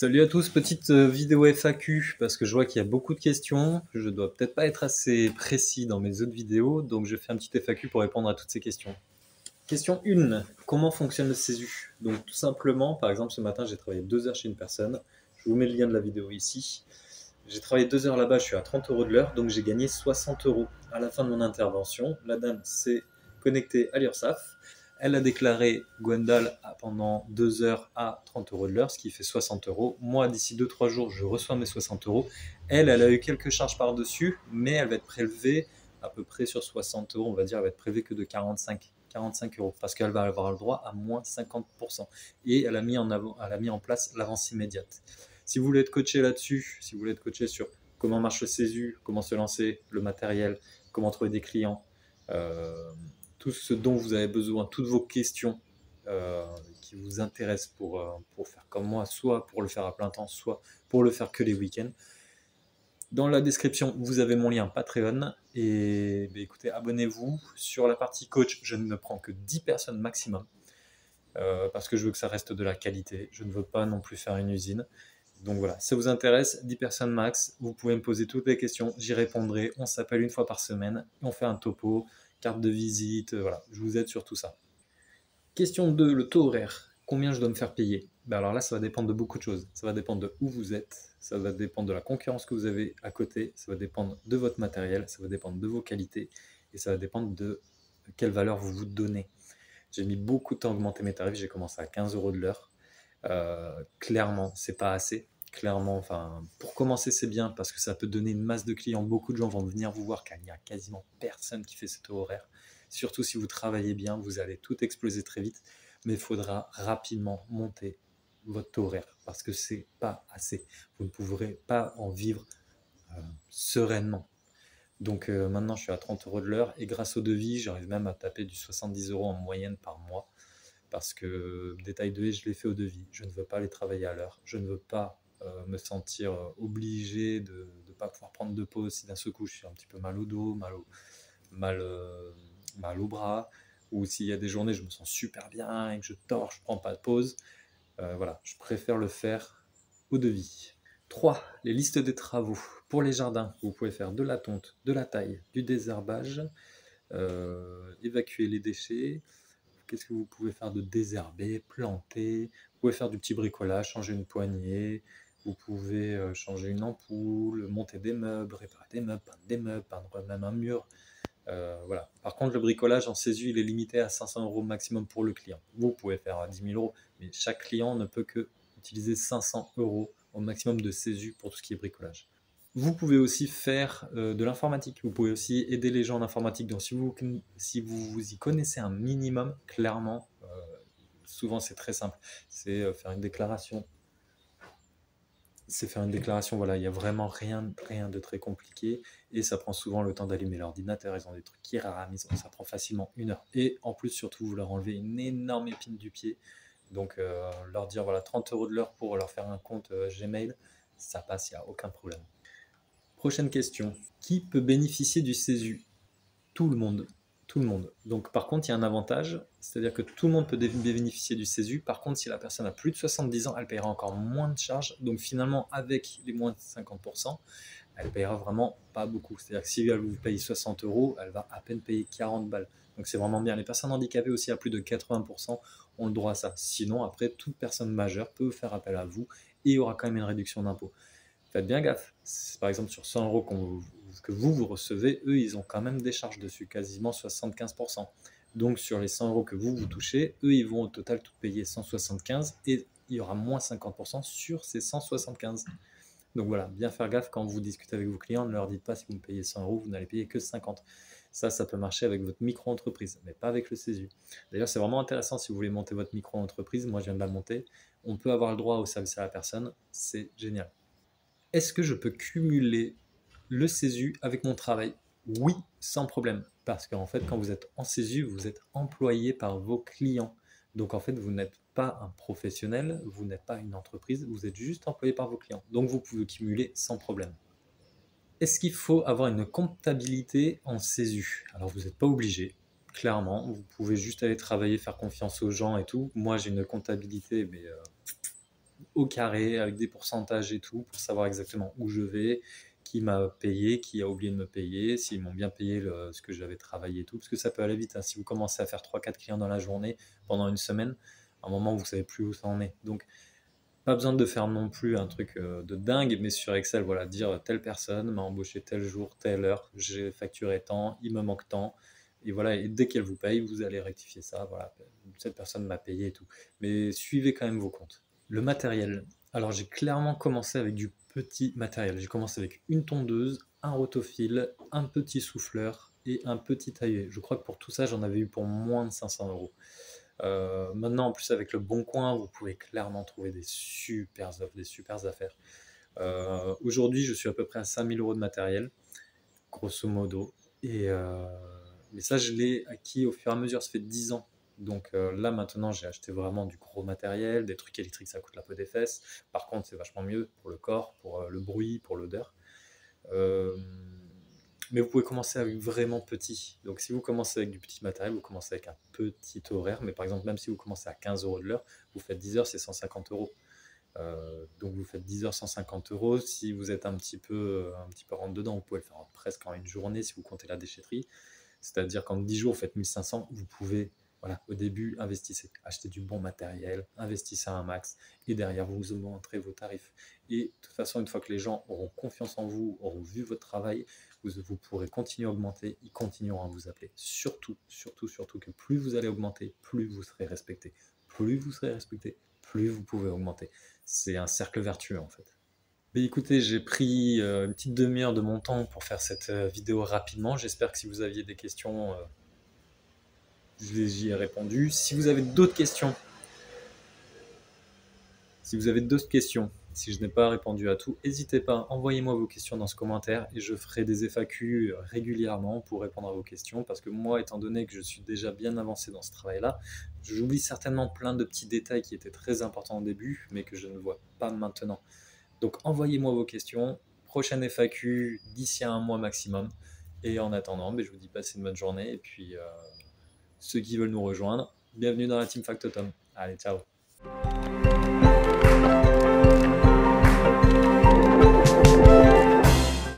Salut à tous, petite vidéo FAQ parce que je vois qu'il y a beaucoup de questions. Je dois peut-être pas être assez précis dans mes autres vidéos, donc je fais un petit FAQ pour répondre à toutes ces questions. Question 1, comment fonctionne le CESU? Donc tout simplement, par exemple ce matin j'ai travaillé 2 heures chez une personne, je vous mets le lien de la vidéo ici. J'ai travaillé 2 heures là-bas, je suis à 30 € de l'heure, donc j'ai gagné 60 € à la fin de mon intervention. La dame s'est connectée à l'URSSAF. Elle a déclaré Gwendal pendant 2 heures à 30 € de l'heure, ce qui fait 60 €. Moi, d'ici 2-3 jours, je reçois mes 60 €. Elle a eu quelques charges par-dessus, mais elle va être prélevée à peu près sur 60 €, on va dire, elle va être prélevée que de 45 € parce qu'elle va avoir le droit à moins 50%. Et elle a mis en place l'avance immédiate. Si vous voulez être coaché là-dessus, si vous voulez être coaché sur comment marche le CESU, comment se lancer, le matériel, comment trouver des clients, tout ce dont vous avez besoin, toutes vos questions qui vous intéressent pour faire comme moi, soit pour le faire à plein temps, soit pour le faire que les week-ends. Dans la description, vous avez mon lien Patreon et écoutez, abonnez-vous. Sur la partie coach, je ne prends que 10 personnes maximum parce que je veux que ça reste de la qualité. Je ne veux pas non plus faire une usine. Donc voilà, si ça vous intéresse, 10 personnes max, vous pouvez me poser toutes les questions, j'y répondrai. On s'appelle une fois par semaine, on fait un topo, carte de visite, voilà, je vous aide sur tout ça. Question 2, le taux horaire. Combien je dois me faire payer? Alors là, ça va dépendre de beaucoup de choses. Ça va dépendre de où vous êtes, ça va dépendre de la concurrence que vous avez à côté, ça va dépendre de votre matériel, ça va dépendre de vos qualités et ça va dépendre de quelle valeur vous vous donnez. J'ai mis beaucoup de temps à augmenter mes tarifs, j'ai commencé à 15 € de l'heure. Clairement, c'est pas assez. Clairement, enfin, pour commencer, c'est bien parce que ça peut donner une masse de clients. Beaucoup de gens vont venir vous voir car il n'y a quasiment personne qui fait ce taux horaire. Surtout si vous travaillez bien, vous allez tout exploser très vite. Mais il faudra rapidement monter votre taux horaire parce que c'est pas assez. Vous ne pourrez pas en vivre sereinement. Donc maintenant, je suis à 30 € de l'heure et grâce au devis, j'arrive même à taper du 70 € en moyenne par mois. Parce que détail de haie, je l'ai fait au devis. Je ne veux pas aller travailler à l'heure. Je ne veux pas me sentir obligé de ne pas pouvoir prendre de pause si d'un seul coup je suis un petit peu mal au dos, mal au bras, ou s'il y a des journées je me sens super bien et que je tords, je ne prends pas de pause. Voilà, je préfère le faire au devis. 3. Les listes des travaux. Pour les jardins, vous pouvez faire de la tonte, de la taille, du désherbage, évacuer les déchets. Qu'est-ce que vous pouvez faire de désherber, planter? Vous pouvez faire du petit bricolage, changer une poignée. Vous pouvez changer une ampoule, monter des meubles, réparer des meubles, peindre même un mur. Voilà. Par contre, le bricolage en CESU, il est limité à 500 € maximum pour le client. Vous pouvez faire 10 000 €, mais chaque client ne peut que utiliser 500 € au maximum de CESU pour tout ce qui est bricolage. Vous pouvez aussi faire de l'informatique. Vous pouvez aussi aider les gens en informatique. Donc, si vous y connaissez un minimum, clairement, souvent c'est très simple. C'est faire une déclaration. C'est faire une déclaration, voilà, il n'y a vraiment rien de très compliqué et ça prend souvent le temps d'allumer l'ordinateur. Ils ont des trucs qui rament, ça prend facilement 1 heure. Et en plus, surtout, vous leur enlevez une énorme épine du pied. Donc, leur dire voilà 30 € de l'heure pour leur faire un compte Gmail, ça passe, il n'y a aucun problème. Prochaine question. Qui peut bénéficier du CESU? Tout le monde. Tout le monde. Donc par contre, il y a un avantage, c'est-à-dire que tout le monde peut bénéficier du CESU. Par contre, si la personne a plus de 70 ans, elle paiera encore moins de charges. Donc finalement, avec les moins de 50%, elle paiera vraiment pas beaucoup. C'est-à-dire que si elle vous paye 60 €, elle va à peine payer 40 balles. Donc c'est vraiment bien. Les personnes handicapées aussi à plus de 80% ont le droit à ça. Sinon, après, toute personne majeure peut faire appel à vous et il y aura quand même une réduction d'impôt. Faites bien gaffe. Par exemple, sur 100 € que vous recevez, eux, ils ont quand même des charges dessus, quasiment 75%. Donc, sur les 100 € que vous touchez, eux, ils vont au total tout payer 175 et il y aura moins 50% sur ces 175. Donc voilà, bien faire gaffe quand vous discutez avec vos clients, ne leur dites pas si vous me payez 100 €, vous n'allez payer que 50. Ça peut marcher avec votre micro-entreprise, mais pas avec le CESU. D'ailleurs, c'est vraiment intéressant si vous voulez monter votre micro-entreprise. Moi, je viens de la monter. On peut avoir le droit au service à la personne. C'est génial. Est-ce que je peux cumuler le CESU avec mon travail? Oui, sans problème. Parce qu'en fait, quand vous êtes en CESU, vous êtes employé par vos clients. Donc en fait, vous n'êtes pas un professionnel, vous n'êtes pas une entreprise, vous êtes juste employé par vos clients. Donc vous pouvez cumuler sans problème. Est-ce qu'il faut avoir une comptabilité en CESU? Alors vous n'êtes pas obligé, clairement. Vous pouvez juste aller travailler, faire confiance aux gens et tout. Moi, j'ai une comptabilité, mais au carré, avec des pourcentages et tout, pour savoir exactement où je vais, qui m'a payé, qui a oublié de me payer, s'ils m'ont bien payé ce que j'avais travaillé et tout, parce que ça peut aller vite, hein. Si vous commencez à faire 3-4 clients dans la journée pendant une semaine, à un moment vous savez plus où ça en est. Donc pas besoin de faire non plus un truc de dingue, mais sur Excel, voilà, dire telle personne m'a embauché tel jour, telle heure, j'ai facturé tant, il me manque tant, et voilà, et dès qu'elle vous paye, vous allez rectifier ça, voilà, cette personne m'a payé et tout. Mais suivez quand même vos comptes. Le matériel. Alors j'ai clairement commencé avec du petit matériel. J'ai commencé avec une tondeuse, un rotophile, un petit souffleur et un petit tailleur. Je crois que pour tout ça, j'en avais eu pour moins de 500 euros. Maintenant, en plus, avec le Bon Coin, vous pouvez clairement trouver des super offres, des super affaires. Aujourd'hui, je suis à peu près à 5 000 euros de matériel, grosso modo. Et, mais ça, je l'ai acquis au fur et à mesure. Ça fait 10 ans. Donc là, maintenant, j'ai acheté vraiment du gros matériel, des trucs électriques, ça coûte la peau des fesses. Par contre, c'est vachement mieux pour le corps, pour le bruit, pour l'odeur. Euh, mais vous pouvez commencer avec vraiment petit. Donc si vous commencez avec du petit matériel, vous commencez avec un petit horaire. Mais par exemple, même si vous commencez à 15 euros de l'heure, vous faites 10 heures, c'est 150 euros. Donc vous faites 10 heures, 150 euros. Si vous êtes un petit peu rentre dedans, vous pouvez le faire presque en une journée si vous comptez la déchetterie. C'est-à-dire qu'en 10 jours, vous faites 1500, vous pouvez, voilà, au début, investissez, achetez du bon matériel, investissez un max, et derrière, vous augmenterez vos tarifs. Et de toute façon, une fois que les gens auront confiance en vous, auront vu votre travail, vous pourrez continuer à augmenter, ils continueront à vous appeler. Surtout, surtout, surtout que plus vous allez augmenter, plus vous serez respecté. Plus vous serez respecté, plus vous pouvez augmenter. C'est un cercle vertueux en fait. Mais écoutez, j'ai pris une petite demi-heure de mon temps pour faire cette vidéo rapidement. J'espère que si vous aviez des questions, j'y ai répondu. Si vous avez d'autres questions, si je n'ai pas répondu à tout, n'hésitez pas, envoyez-moi vos questions dans ce commentaire et je ferai des FAQ régulièrement pour répondre à vos questions. Parce que moi, étant donné que je suis déjà bien avancé dans ce travail-là, j'oublie certainement plein de petits détails qui étaient très importants au début, mais que je ne vois pas maintenant. Donc envoyez-moi vos questions. Prochaine FAQ d'ici à un mois maximum. Et en attendant, je vous dis passez une bonne journée. Et puis ceux qui veulent nous rejoindre, bienvenue dans la Team Factotum. Allez, ciao.